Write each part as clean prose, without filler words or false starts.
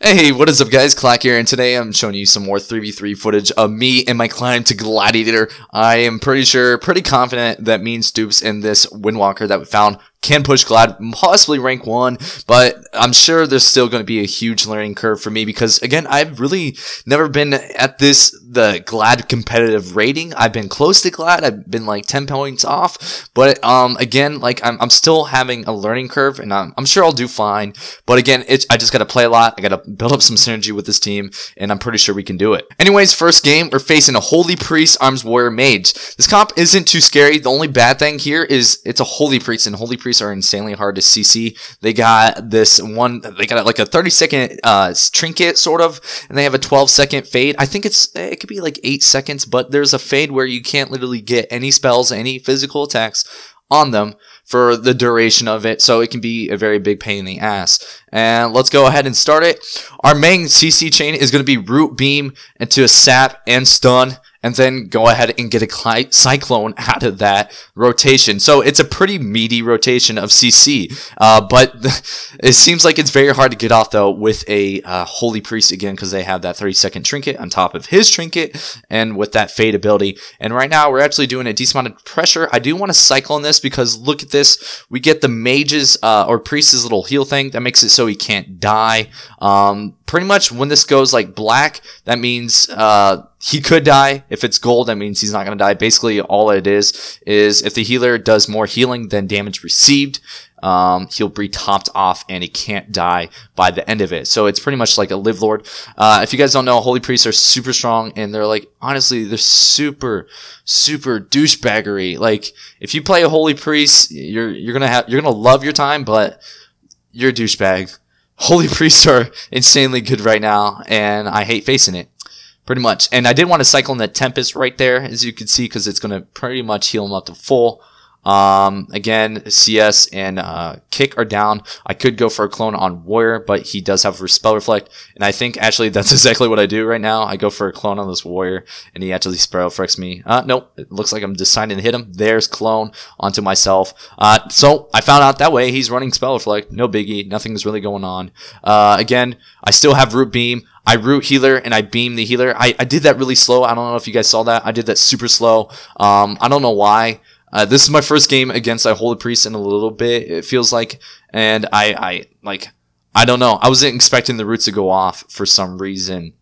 Hey, what is up guys, Clack here, and today I'm showing you some more 3v3 footage of me and my climb to Gladiator. I am pretty confident that me and Stoops and this Windwalker that we found can push Glad, possibly rank 1, but I'm sure there's still going to be a huge learning curve for me because, again, I've really never been at the Glad competitive rating. I've been close to Glad, I've been like 10 points off, but again, like I'm still having a learning curve, and I'm sure I'll do fine, but again, I just got to play a lot, I got to build up some synergy with this team, and I'm pretty sure we can do it. Anyways, first game, we're facing a Holy Priest, Arms Warrior, Mage. This comp isn't too scary. The only bad thing here is it's a Holy Priest, and Holy Priests are insanely hard to CC. They got this one, they got like a 30-second trinket, sort of, and they have a 12-second fade. I think it could be like 8 seconds, but there's a fade where you can't literally get any spells, any physical attacks on them for the duration of it, so it can be a very big pain in the ass. And let's go ahead and start it. Our main CC chain is going to be Root Beam into a Sap and Stun, and then go ahead and get a Cyclone out of that rotation. So it's a pretty meaty rotation of CC, but it seems like it's very hard to get off, though, with a Holy Priest, again, because they have that 30-second trinket on top of his trinket, and with that fade ability. And right now, we're actually doing a decent amount of pressure. I do want to Cyclone this, because look at this. We get the Mage's, or Priest's little heal thing. That makes it so he can't die. Pretty much when this goes like black, that means he could die. If it's gold, that means he's not going to die. Basically, all it is if the healer does more healing than damage received, he'll be topped off and he can't die by the end of it. So it's pretty much like a Live Lord. If you guys don't know, Holy Priests are super strong, and they're like, honestly, they're super douchebaggery. Like, if you play a Holy Priest, you're gonna love your time, but you're a douchebag. Holy Priests are insanely good right now, and I hate facing it, pretty much. And I did want to Cyclone that Tempest right there, as you can see, because it's going to pretty much heal him up to full. Again, CS and Kick are down. I could go for a clone on Warrior, but he does have Spell Reflect, and I think actually that's exactly what I do right now. I go for a clone on this Warrior, and he actually Spell Reflects me. Nope, it looks like I'm deciding to hit him. There's clone onto myself. So I found out that way he's running Spell Reflect. No biggie, nothing's really going on. Again, I still have Root Beam. I root healer and I beam the healer. I did that really slow. I don't know if you guys saw that. I did that super slow. I don't know why. This is my first game against a Holy Priest in a little bit, it feels like, and I don't know. I wasn't expecting the roots to go off for some reason.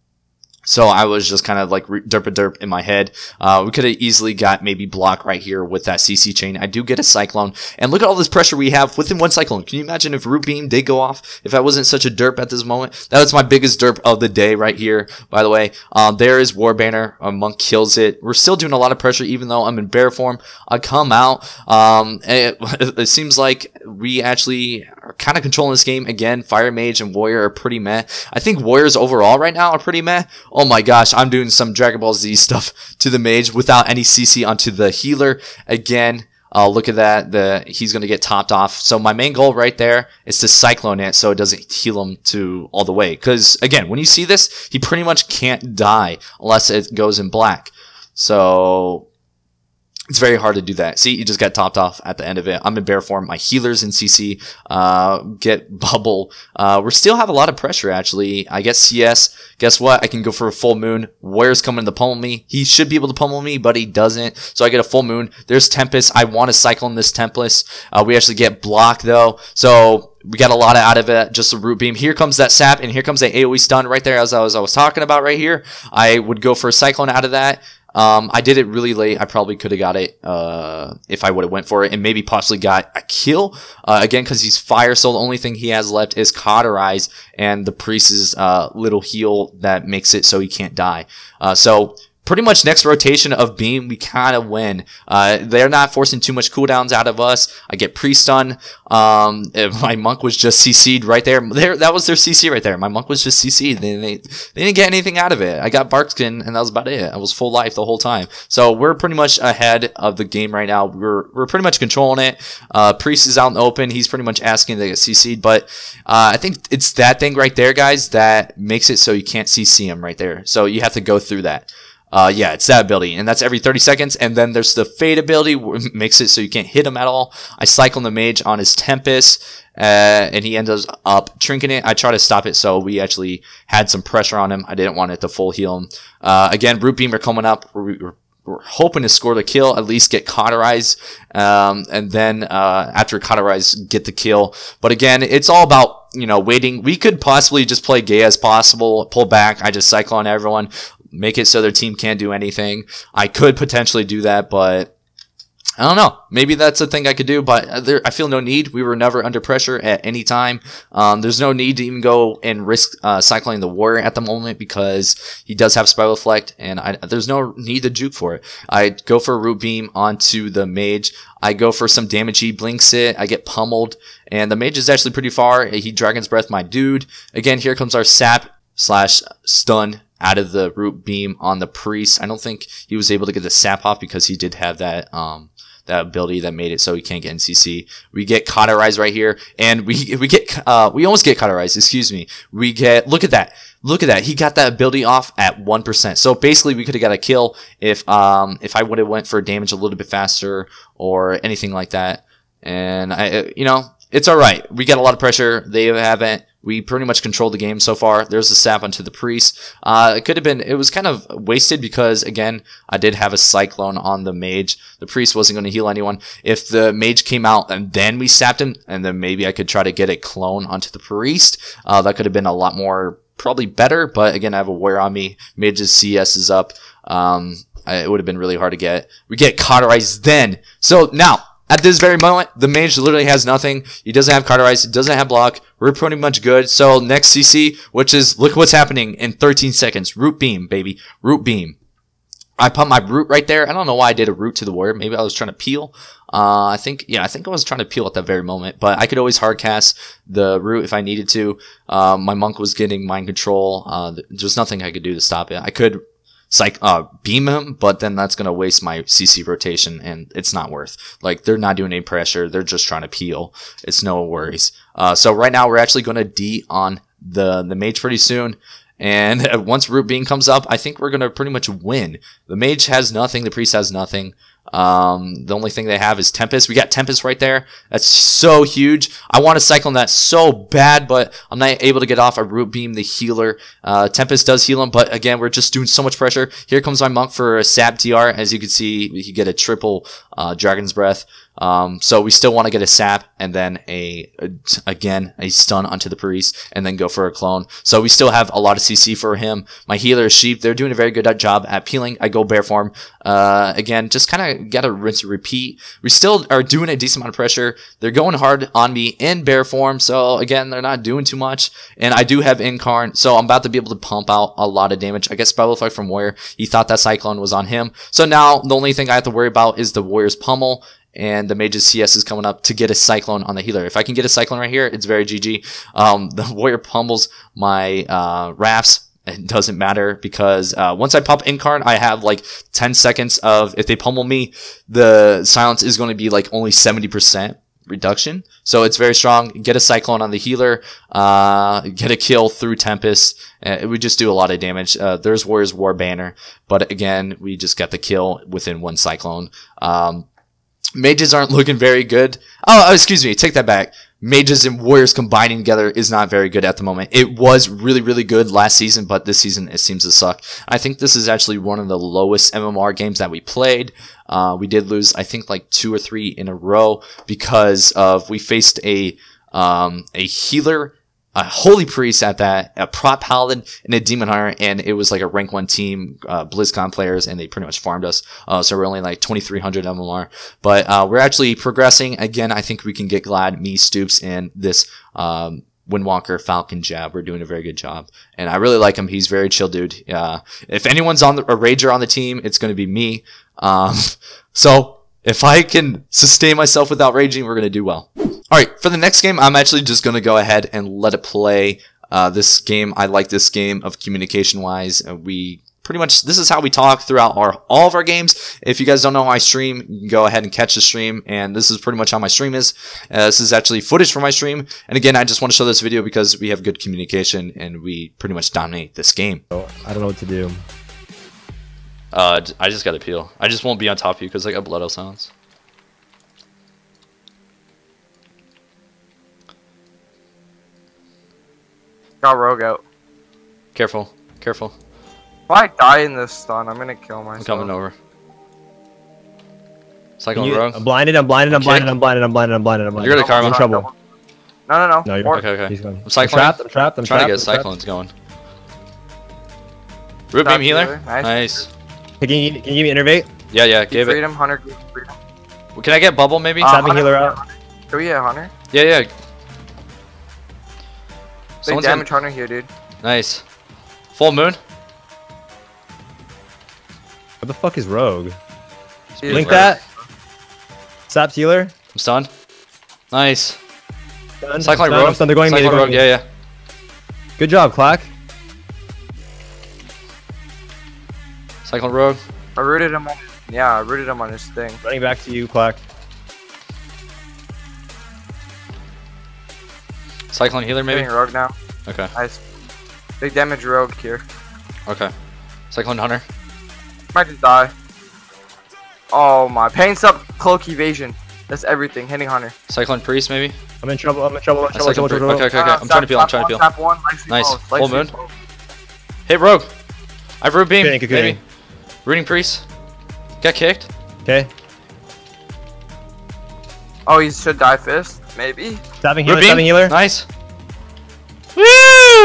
So I was just kind of like derp in my head. We could have easily got maybe block right here with that CC chain. I do get a Cyclone. And look at all this pressure we have within one Cyclone. Can you imagine if Root Beam did go off? If I wasn't such a derp at this moment? That was my biggest derp of the day right here, by the way. There is War Banner. Monk kills it. We're still doing a lot of pressure even though I'm in bear form. I come out. It seems like we actually are kind of controlling this game. Again, Fire Mage and Warrior are pretty meh. I think Warriors overall right now are pretty meh. Oh my gosh, I'm doing some Dragon Ball Z stuff to the Mage without any CC onto the healer. Again, look at that. He's going to get topped off. So my main goal right there is to Cyclone it so it doesn't heal him to all the way. Because, again, when you see this, he pretty much can't die unless it goes in black. So it's very hard to do that. See, you just got topped off at the end of it. I'm in bear form. My healers in CC get bubble. We still have a lot of pressure, actually. I get CS. Guess what? I can go for a full moon. Warrior's coming to pummel me. He should be able to pummel me, but he doesn't. So I get a full moon. There's Tempest. I want to Cyclone this Tempest. We actually get block, though. So we got a lot out of it, just a Root Beam. Here comes that Sap, and here comes that AoE stun right there, as I was talking about right here. I would go for a Cyclone out of that. I did it really late. I probably could have got it if I would have went for it and maybe possibly got a kill. Again, because he's fire, so the only thing he has left is Cauterize and the Priest's little heal that makes it so he can't die. So pretty much next rotation of Beam, we kind of win. They're not forcing too much cooldowns out of us. I get pre-stun. My Monk was just CC'd right there. That was their CC right there. My Monk was just CC'd. They didn't get anything out of it. I got Barkskin, and that was about it. I was full life the whole time. So we're pretty much ahead of the game right now. We're pretty much controlling it. Priest is out in the open. He's pretty much asking to get CC'd, but I think it's that thing right there, guys, that makes it so you can't CC him right there. So you have to go through that. Yeah, it's that ability, and that's every 30 seconds. And then there's the fade ability, which makes it so you can't hit him at all. I cycle the mage on his Tempest, and he ends up trinking it. I try to stop it, so we actually had some pressure on him. I didn't want it to full heal him. Again, Root Beam are coming up. We're hoping to score the kill, at least get Cauterize, and then after Cauterize, get the kill. But again, it's all about, you know, waiting. We could possibly just play gay as possible, pull back. I just cycle on everyone, make it so their team can't do anything. I could potentially do that, but I don't know. Maybe that's a thing I could do, but I feel no need. We were never under pressure at any time. There's no need to even go and risk cycling the warrior at the moment because he does have Spiral Reflect, and there's no need to juke for it. I go for a Root Beam onto the mage. I go for some damage. He blinks it. I get pummeled, and the mage is actually pretty far. He Dragon's Breath my dude. Again, here comes our sap / stun out of the Root Beam on the priest. I don't think he was able to get the sap off because he did have that that ability that made it so he can't get NCC. We get Cauterize right here, and we almost get Cauterize. Excuse me. We get, look at that. Look at that. He got that ability off at 1%. So basically, we could have got a kill if I would have went for damage a little bit faster or anything like that. And you know, it's all right. We got a lot of pressure. They haven't. We pretty much controlled the game so far. There's the sap onto the priest. It could have been, it was kind of wasted because, again, I did have a cyclone on the mage. The priest wasn't going to heal anyone. If the mage came out and then we sapped him, and then maybe I could try to get a clone onto the priest, that could have been a lot more, probably better. But again, I have a wear on me. Mage's CS is up. It would have been really hard to get. We get Cauterized then. So now, at this very moment, the mage literally has nothing. He doesn't have Cauterize. He doesn't have block. We're pretty much good. So next CC, which is, look what's happening in 13 seconds. Root Beam, baby. Root Beam. I put my root right there. I don't know why I did a root to the warrior. Maybe I was trying to peel. I think I was trying to peel at that very moment. But I could always hard cast the root if I needed to. My monk was getting mind control. There's nothing I could do to stop it. I could beam him, but then that's going to waste my CC rotation, and it's not worth. Like, they're not doing any pressure. They're just trying to peel. It's no worries. So right now, we're actually going to D on the mage pretty soon. And once Root Beam comes up, I think we're going to pretty much win. The mage has nothing. The priest has nothing. The only thing they have is Tempest. We got Tempest right there. That's so huge. I want to cycle on that so bad, but I'm not able to get off a Root Beam, the healer. Tempest does heal him, but again, we're just doing so much pressure. Here comes my monk for a sap TR. As you can see, he get a triple Dragon's Breath. So we still want to get a sap and then again a stun onto the priest and then go for a clone. So we still have a lot of CC for him. My healer Sheep, they're doing a very good job at peeling. I go bear form. Again, just kind of got to rinse and repeat. We still are doing a decent amount of pressure. They're going hard on me in bear form. So again, they're not doing too much. And I do have Incarn, so I'm about to be able to pump out a lot of damage. I get Spell Effect from Warrior. He thought that Cyclone was on him. So now the only thing I have to worry about is the Warrior's pummel. And the mage's CS is coming up to get a cyclone on the healer. If I can get a cyclone right here, it's very GG. The warrior pummels my rafts. It doesn't matter because once I pop Incarn, I have like 10 seconds of, if they pummel me, the silence is going to be like only 70% reduction. So it's very strong. Get a cyclone on the healer, get a kill through Tempest. We just do a lot of damage. There's Warrior's War Banner, but again, we just got the kill within one cyclone. Mages aren't looking very good. Oh, excuse me. Take that back. Mages and warriors combining together is not very good at the moment. It was really, really good last season, but this season it seems to suck. I think this is actually one of the lowest MMR games that we played. We did lose, I think, like 2 or 3 in a row because of we faced a healer, a holy priest at that, a prop paladin, and a demon hunter, and it was like a rank 1 team, BlizzCon players, and they pretty much farmed us. So we're only like 2300 MMR, but we're actually progressing. Again, I think we can get Glad, me, Stoops, and this Windwalker Falcon Jab. We're doing a very good job, and I really like him. He's very chill dude. If anyone's on a rager on the team, it's going to be me. So if I can sustain myself without raging, we're going to do well. Alright, for the next game, I'm actually just going to go ahead and let it play. This game, I like this game of communication-wise. We pretty much, this is how we talk throughout all of our games. If you guys don't know my stream, you can go ahead and catch the stream, and this is pretty much how my stream is. This is actually footage from my stream, and again, I just want to show this video because we have good communication, and we pretty much dominate this game. I don't know what to do. I just gotta peel. I just won't be on top of you because I got blood sounds. Got rogue out. Careful, careful. If I die in this stun, I'm gonna kill myself. I'm coming over. Cyclone rogue. I'm blinded, I'm blinded, I'm blinded, I'm blinded, I'm blinded, I'm blinded, I'm blinded. You're gonna karma. I'm in trouble. No. No, you're Or, Okay. He's gone. I'm cycling. I'm trapped, I'm trying to trapped. get cyclones going. Root beam healer. Nice. Hey, can you give me innervate? Yeah, give it. freedom, Hunter. Freedom. Can I get bubble maybe? Stabbing healer out. Can we get Hunter? Yeah. Big Someone's damage Hunter here, dude. Nice. Full moon. What the fuck is rogue? Dude, Blink rogue. that. Saps healer. I'm stunned. Nice. Stunned. Cyclone Stunned. rogue. I'm stunned. They're going me. Cyclone They're rogue. going me. Yeah. Good job, Clack. Cyclone rogue. I rooted him on. Yeah, I rooted him on his thing. Running back to you, Clack. Cyclone healer maybe. Getting rogue now. Okay. Nice. Big damage rogue here. Okay. Cyclone hunter. Might just die. Oh my. Pain sub cloak evasion. That's everything. Hitting Hunter. Cyclone priest maybe. I'm in trouble. I'm in trouble. I'm in Cyclone trouble. priest. Okay. I'm trying to peel. I'm trying to peel. Tap one. Nice. Full moon. Hit rogue. I have root beam. Maybe. Rooting priest. Got kicked. Okay. Oh, he should die fist. Maybe. Stabbing healer. Stabbing healer. Nice. Woo!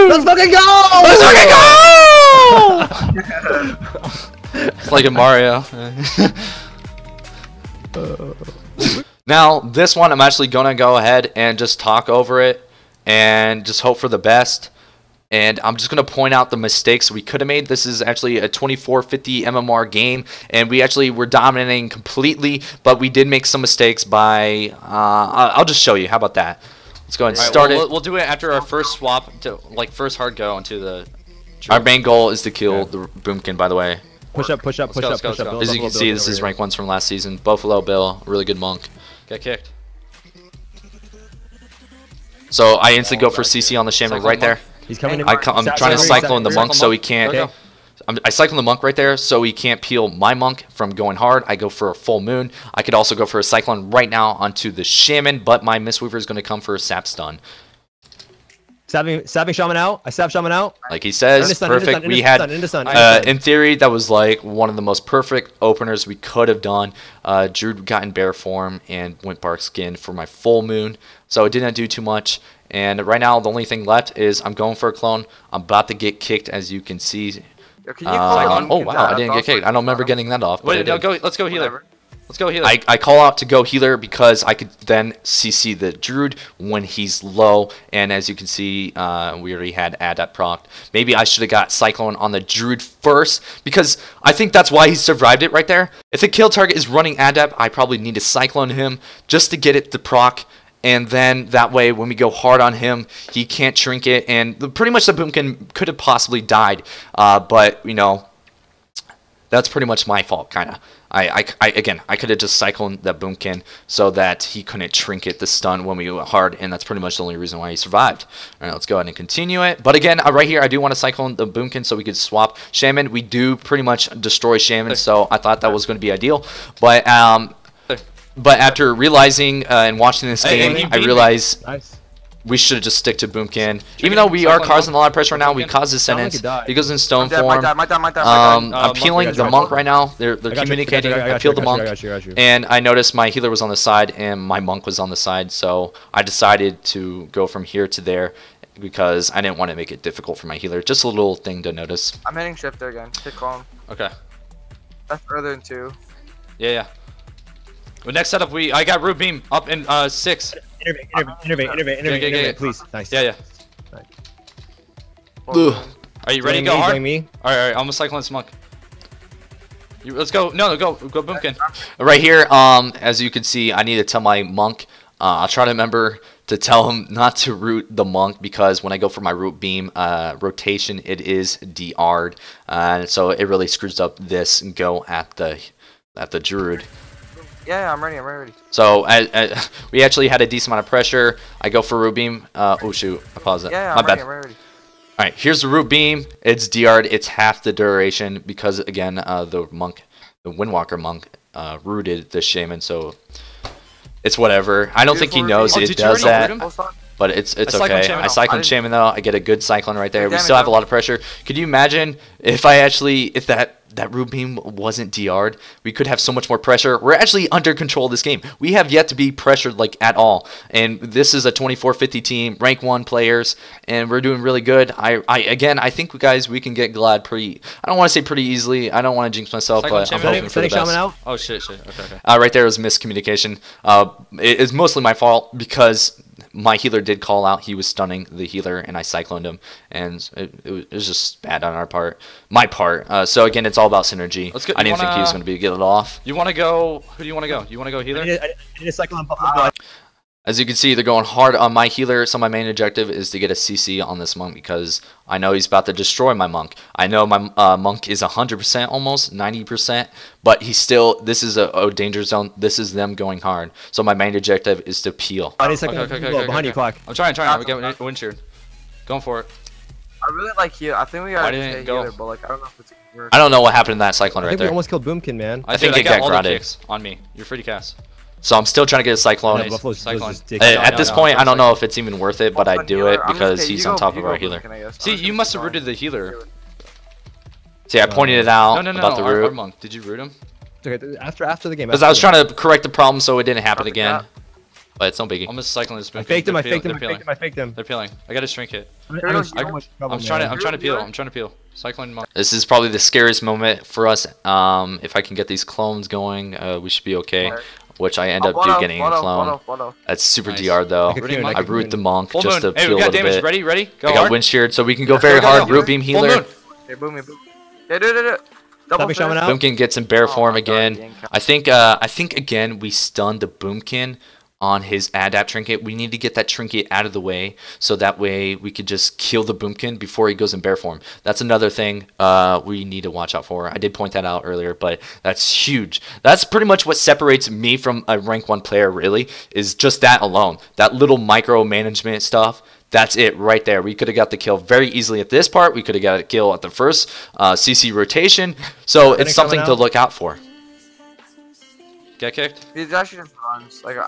Let's fucking go! Let's fucking go! It's like a Mario. Now, this one, I'm actually going to go ahead and just talk over it and just hope for the best. And I'm just going to point out the mistakes we could have made. This is actually a 24-50 MMR game, and we actually were dominating completely, but we did make some mistakes by... I'll just show you. How about that? Let's go ahead and start it. We'll do it after our first swap, first hard go into the... Our main goal is to kill the Boomkin, by the way. Push up. As you can see, this is rank 1s from last season. Buffalo Bill, really good monk. Got kicked. So I instantly go for CC on the Shaman right there. He's coming in. I'm trying to cyclone the monk so he can't... I cyclone the monk right there so he can't peel my monk from going hard. I go for a full moon. I could also go for a cyclone right now onto the Shaman, but my Mistweaver is going to come for a sap stun. Stabbing Shaman out. I stab Shaman out. Like he says, perfect. We had, in theory, that was like one of the most perfect openers we could have done. Drew got in bear form and went bark skin for my full moon, so it didn't do too much. And right now, the only thing left is I'm going for a clone. I'm about to get kicked, as you can see. Oh wow, I didn't get kicked. I don't remember getting that off. Wait, no, let's go healer. Let's go healer. I call out to go healer because I could then CC the Druid when he's low. And as you can see, we already had Adept proc. Maybe I should have got Cyclone on the Druid first because I think that's why he survived it right there. If the kill target is running Adept, I probably need to Cyclone him just to get it to proc. And then that way, when we go hard on him, he can't trinket. And pretty much the Boomkin could have possibly died. But, you know, that's pretty much my fault, kind of. Again, I could have just cycled that Boomkin so that he couldn't trinket the stun when we went hard, and that's pretty much the only reason why he survived. All right, let's go ahead and continue it. But again, right here, I do want to cyclone the Boomkin so we could swap Shaman. We do pretty much destroy Shaman, so I thought that was going to be ideal. But after realizing and watching this game, I realized we should just stick to Boomkin. Even though we are causing a lot of pressure right now, we cause the sentence. He goes in stone form. I'm peeling the monk right now. They're communicating. I peeled the monk. And I noticed my healer was on the side and my monk was on the side. So I decided to go from here to there because I didn't want to make it difficult for my healer. Just a little thing to notice. I'm hitting shifter again. Hit clone. Okay. That's further than 2. Yeah. Well, next setup, I got root beam up in 6. Innervate, please. Nice. Yeah. Are you ready to go hard? Alright, I'm gonna cyclone this monk. Let's go. No, go Boomkin. Right here, as you can see, I need to tell my monk. I'll try to remember to tell him not to root the monk because when I go for my root beam rotation, it is DR'd, and so it really screws up this go at the druid. Yeah, I'm ready. So we actually had a decent amount of pressure. I go for root beam. Oh shoot, I paused it. Yeah, My bad. I'm ready. All right, here's the root beam. It's DR'd. It's half the duration because again, the Windwalker monk, rooted the shaman, so it's whatever. I don't think he knows it does that, but it's okay. I cyclone shaman though. I get a good cyclone right there. We still have a lot of pressure. Could you imagine if that root beam wasn't DR'd? We could have so much more pressure. We're actually under control of this game. We have yet to be pressured like at all. And this is a 24-50 team, rank 1 players, and we're doing really good. I think guys, we can get Glad pretty. I don't want to say pretty easily. I don't want to jinx myself, but I'm hoping for the best. Oh shit. Okay. Right there was miscommunication. It's mostly my fault because my healer did call out. He was stunning the healer, and I cycloned him, and it was just bad on our part, my part. So again, it's all about synergy. I didn't think he was going to get it off. You want to go? Who do you want to go? You want to go healer? I need a cyclone buffalo. As you can see, they're going hard on my healer, so my main objective is to get a CC on this monk because I know he's about to destroy my monk. I know my monk is 100%, almost 90%, but he's still, this is a danger zone. This is them going hard. So my main objective is to peel. I need a cyclone behind you, Clock. I'm trying. I'm getting wind sheared. Going for it. I really like healer. I think we gotta stay healer, but like I don't know if it's gonna work. I don't know what happened in that cyclone right I think there. we almost killed Boomkin, man. I think it got grounded on me. You're free to cast. So I'm still trying to get a cyclone. At this point, I don't know if it's even worth it, but I do it because he's on top of our healer. See, you must have rooted the healer. See, I pointed it out about the root. Our monk. Did you root him? Okay, after the game. Because I was trying to correct the problem so it didn't happen again. But it's no biggie. I'm just cycling this. I faked him. I faked him. They're peeling. I got a shrink hit. I'm trying to peel. I'm trying to peel. Cycling monk. This is probably the scariest moment for us. If I can get these clones going, we should be okay. Which I end up getting a clone. That's super DR though. I root the monk just to peel a little bit. Ready? Go I got wind sheared, so we can go very hard. Root beam healer. Boomkin gets in bear form again. I think again we stunned the Boomkin on his adapt trinket. We need to get that trinket out of the way so that way we could just kill the Boomkin before he goes in bear form. That's another thing we need to watch out for. I did point that out earlier, but that's huge. That's pretty much what separates me from a rank 1 player, really, is just that alone. That little micromanagement stuff. That's it right there. We could have got the kill very easily at this part. We could have got a kill at the first CC rotation. So it's something to look out for. Get kicked? He's actually just runs. Like,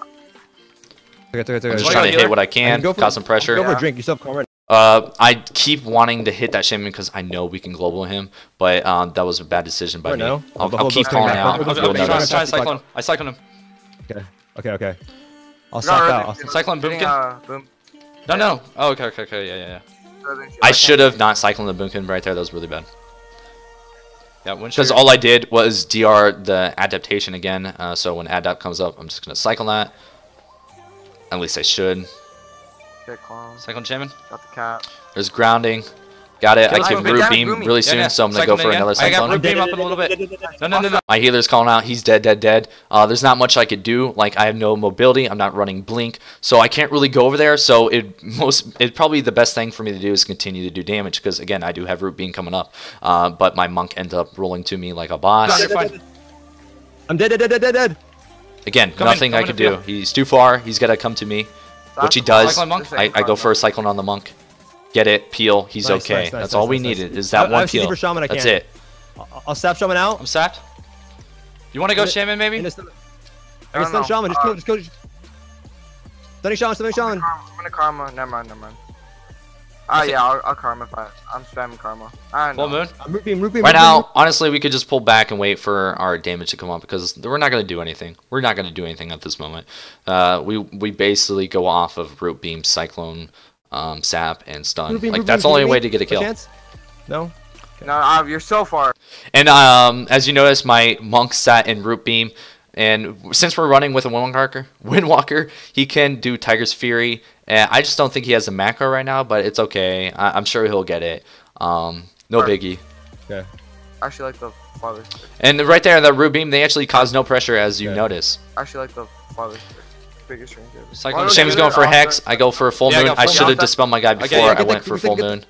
I'm just trying to hit what I can, cause some pressure. Go for a drink. You still have corn. I keep wanting to hit that shaman because I know we can global him, but that was a bad decision by me. I'll keep calling out. I cyclone him. Okay. I'll stop out. Cyclone Boomkin? No. Oh, okay, yeah. I should have not cycloned the Boomkin right there. That was really bad. Yeah, because all I did was DR the adaptation again. So when adapt comes up, I'm just gonna cycle that. At least I should. Cyclone shaman. Got the cap. There's grounding. Got it. I can root beam really soon, so I'm gonna go for another cyclone. I got root beam up in a little bit. No. My healer's calling out. He's dead. There's not much I could do. Like I have no mobility. I'm not running blink, so I can't really go over there. So it probably the best thing for me to do is continue to do damage because again I do have root beam coming up. But my monk ends up rolling to me like a boss. I'm dead. Again, nothing I could do. He's too far. He's got to come to me, which he does. I go for a cyclone on the monk. Get it, peel. He's okay. That's all we needed is that one peel. That's it. I'll sap shaman out. I'm sapped. You want to go shaman maybe? I can stun shaman. Just go. Stunning shaman. I'm gonna karma. Never mind. Yeah, I'll karma if I'm spamming karma. Full moon. I'm root beam. Right now, honestly, we could just pull back and wait for our damage to come up because we're not going to do anything. We're not going to do anything at this moment. We basically go off of root beam, cyclone, sap, and stun. Like that's the only way to get a kill. No. No, you're so far. And as you notice, my monk sat in root beam. And since we're running with a Windwalker, he can do Tiger's Fury. And I just don't think he has a macro right now, but it's okay. I'm sure he'll get it. No biggie. Yeah. I actually like the father stick. And right there in that root beam, they actually cause no pressure, as you notice. I actually like the father stick. Biggest range ever. Shaman's going for a hex. I go for a full moon. I should have dispelled my guy before I went for full moon.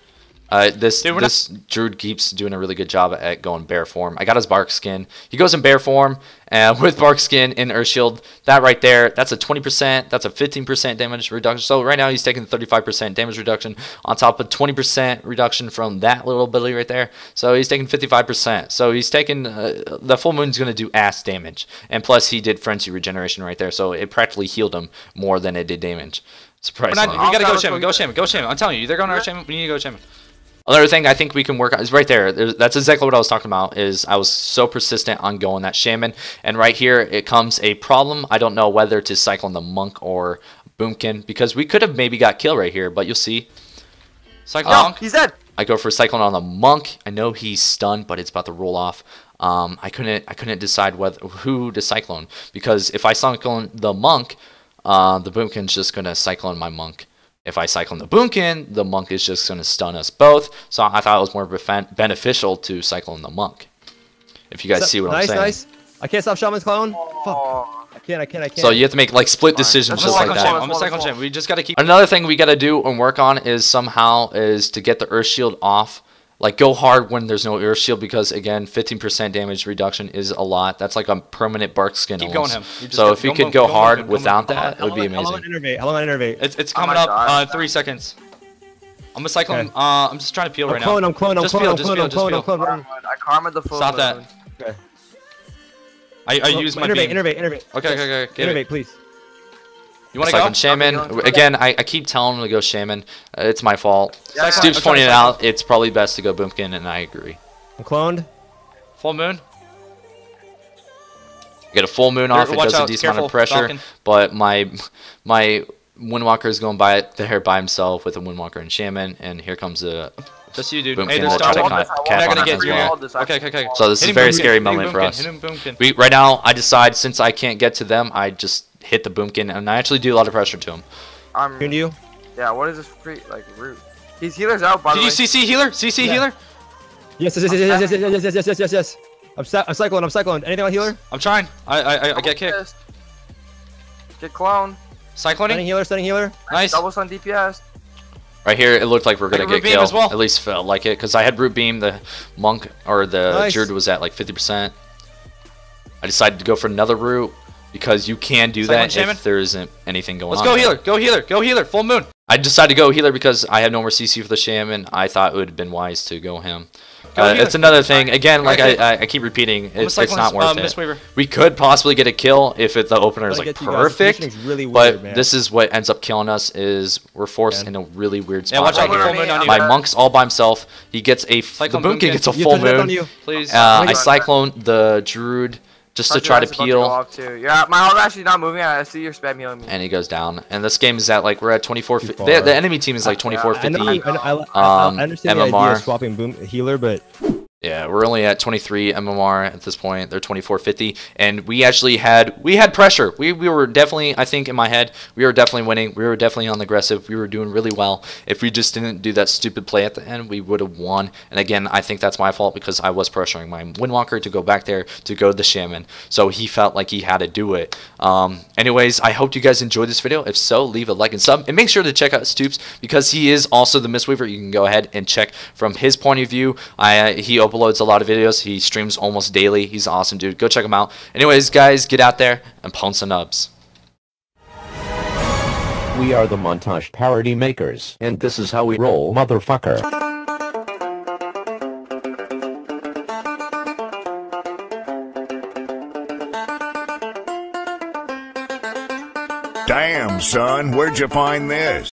This druid keeps doing a really good job at going bear form. I got his bark skin. He goes in bear form, and with bark skin in Earth Shield, that right there, that's a 20%, that's a 15% damage reduction. So right now he's taking 35% damage reduction on top of 20% reduction from that little ability right there. So he's taking 55%. So he's taking the full moon's gonna do ass damage, and plus he did frenzy regeneration right there, so it practically healed him more than it did damage. Surprisingly. We gotta go shaman. Go shaman. Go shaman. I'm telling you, they're going to our shaman. We need to go shaman. Another thing I think we can work on is right there. That's exactly what I was talking about. Is I was so persistent on going that shaman, and right here it comes a problem. I don't know whether to cycle the monk or boomkin, because we could have maybe got kill right here, but you'll see. Cycle monk. He's dead. I go for cycling on the monk. I know he's stunned, but it's about to roll off. I couldn't decide who to cyclone, because if I cyclone the monk, the boomkin's just gonna cyclone my monk. If I cyclone the boomkin, the monk is just going to stun us both. So I thought it was more beneficial to cyclone the monk. If you guys see what I'm saying. Nice. I can't stop shaman's clone. Fuck. I can't. So you have to make like split decisions just like that. I'm a cyclone shaman. We just got to keep. Another thing we got to do and work on is to get the Earth Shield off. Like, go hard when there's no Earth Shield, because again, 15% damage reduction is a lot. That's like a permanent bark skin. Keep going him. So if you could go hard without that, it would be amazing. How long on innervate? It's coming up 3 seconds. I'm a cyclone. I'm just trying to peel right now. I'm clone. I karma the full. Stop that. Okay. I use my beam. Innervate. Okay. Innervate, please. You want to go? Shaman. Again, I keep telling him to go shaman. It's my fault. Yeah, Stoops pointed it out. It's probably best to go boomkin, and I agree. I'm cloned. Full moon. Get a full moon off. It does a decent amount of pressure, but my Windwalker is going by there by himself with a Windwalker and shaman, and here comes the just you, dude. Boomkin Hey, that try to cap on us as well. Okay. So this is a very scary moment for us. Right now, I decide, since I can't get to them, I just hit the boomkin, and I actually do a lot of pressure to him. Can you? Yeah, what is this free route? His healer's out, by the way. Did you CC healer? CC healer? Yes. I'm cycling. Anything on healer? I'm trying. I get kicked. Get clone. Cycloning? Stunning healer. Nice. Double stun DPS. Right here, it looked like we're gonna get killed. Well. At least felt like it, because I had root beam. The monk or the druid was at like 50%. I decided to go for another route, because you can do that if there isn't anything going on. Let's go healer. Go healer. Full moon. I decided to go healer because I had no more CC for the shaman. I thought it would have been wise to go him. It's another thing. Again, like I keep repeating, it's not worth it. We could possibly get a kill if the opener is like perfect, but this is what ends up killing us. Is we're forced in a really weird spot. Watch out, full moon on you. My monk's all by himself. He gets the boomkin gets a full moon. Please. I cyclone the druid just to try to peel. Yeah, my health actually not moving. I see your spam healing me. And he goes down. And this game is at like we're at 2450. The enemy team is like 2450. I understand the idea of swapping healer, but yeah, we're only at 23 MMR at this point. They're 2450, and we actually had pressure. We were definitely, I think in my head, we were definitely winning. We were definitely on the aggressive. We were doing really well. If we just didn't do that stupid play at the end, we would have won. And again, I think that's my fault, because I was pressuring my Windwalker to go back there to go to the shaman. So he felt like he had to do it. Anyways, I hope you guys enjoyed this video. If so, leave a like and sub, and make sure to check out Stoops, because he is also the Mistweaver. You can go ahead and check from his point of view. He uploads a lot of videos. He streams almost daily. He's an awesome dude. Go check him out. Anyways, guys, get out there and pound some nubs. We are the montage parody makers, and this is how we roll, motherfucker. Damn, son, where'd you find this?